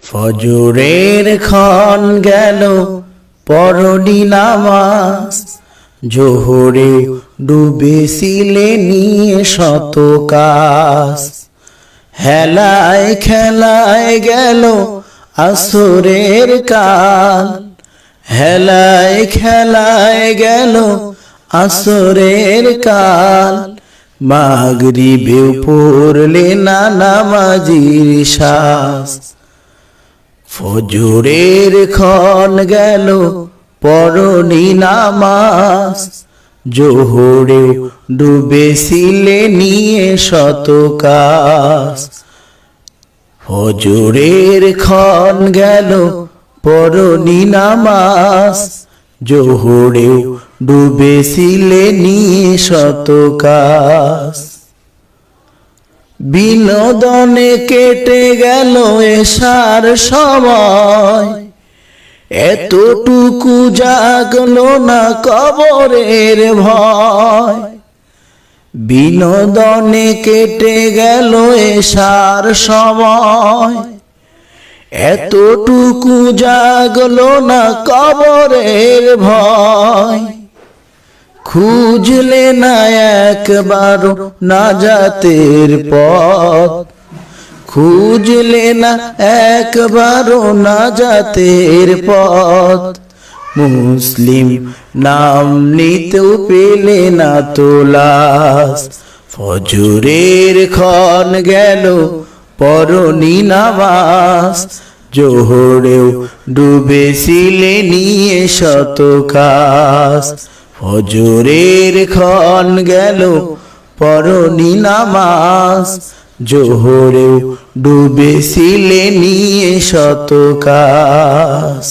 ফজরের ক্ষণ গেল পরনি নামাজ, জোহরে ডুবেছিলে নিয়ে শত কাজ। হেলায় খেলায় গেল আসরের কাল, হেলায় খেলায় গেল আসরের কাল। মাগরিবে পড়লে না নামাজির শ্বাস। ফজরের ক্ষণ গেল পরনি নামাজ, জোহরে ডুবেছিলে নিয়ে শত কাজ। ফজরের ক্ষণ গেল পরনি নামাজ, জোহরে ডুবেছিলে নিয়ে শত কাজ। বিনোদনে কেটে গেল এশার সময়, এতটুকু জাগলো না কবরের ভয়। বিনোদনে কেটে গেল এশার সময়, এতটুকু জাগলো না কবরের ভয়। খুঁজলে না একবারও নাজাতের পথ, খুঁজলে না একবারও নাজাতের পথ। মুসলিম নাম নিতেও পেলে না তো লাশ। ফজরের ক্ষণ গেল পরনি নামাজ, জোহরেও ডুবেছিলে নিয়ে শত কাজ। ফজরের ক্ষণ গেল পরনি নামাজ, জোহরেও ডুবেছিলে নিয়ে শত কাজ।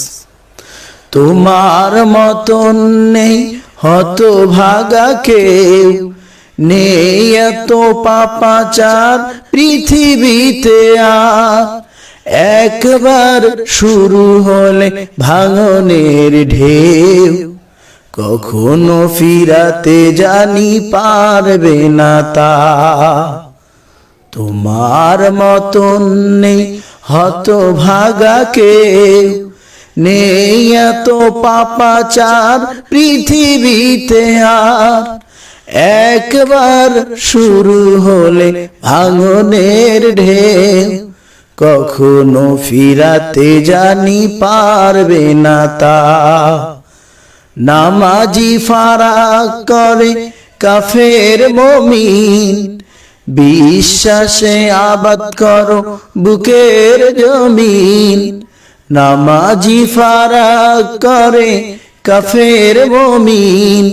তোমার মতন নেই হতভাগা কেউ, নেই এত পাপাচার পৃথিবীতে আর। একবার শুরু হলে ভাঙনের ঢেউ, কখনো ফিরাতে জানি পারবে না তা। তোমার মতন নেই হতভাগা কেউ, নেই এত পাপাচার পৃথিবীতে আর। একবার শুরু হলে ভাঙনের ঢেউ, কখনো ফিরাতে জানি পারবে না তা। নামাজি ফারাক করে কাফের মুমিন, বিশ্বাসে আবাদ করো বুকের জমিন। নামাজি ফারাক করে কাফের মুমিন,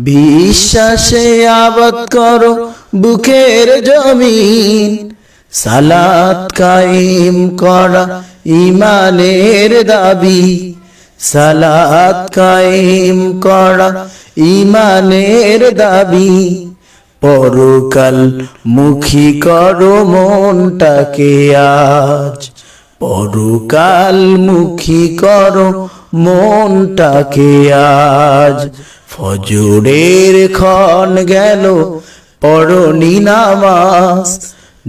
বিশ্বাসে আবাদ করো বুকের জমিন। সালাত কায়েম করা ঈমানের দাবি, সালাত কায়েম করা ঈমানের দাবি। পরকাল মুখী করো মনটাকে আজ, পরকাল মুখী করো মনটাকে আজ। ফজরের ক্ষণ গেল পরনি নামাজ,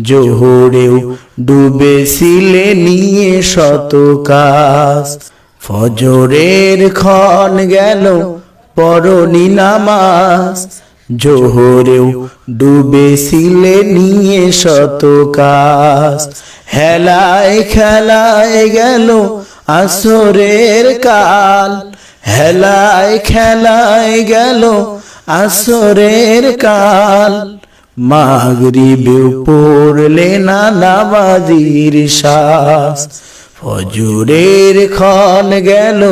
জোহরেও ডুবেছিলে নিয়ে শত কাজ। ফজরের ক্ষণ গেল পরনি নামাজ, জোহরেও ডুবেছিলে নিয়ে শত কাজ। হেলায় খেলায় গেল আসরের কাল, হেলায় খেলায় গেল আসরের কাল। মাগরিবে পড়লে না নামাজির শ্বাস। ফজরের ক্ষণ গেল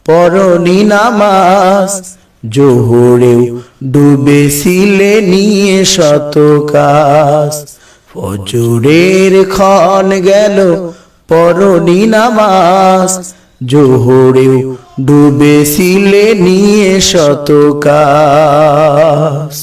পরনি নামাজ, জোহরেও ডুবেছিলে নিয়ে শত কাজ। ফজরের ক্ষণ গেল পরনি নামাজ, জোহরেও ডুবেছিলে নিয়ে শত কাজ।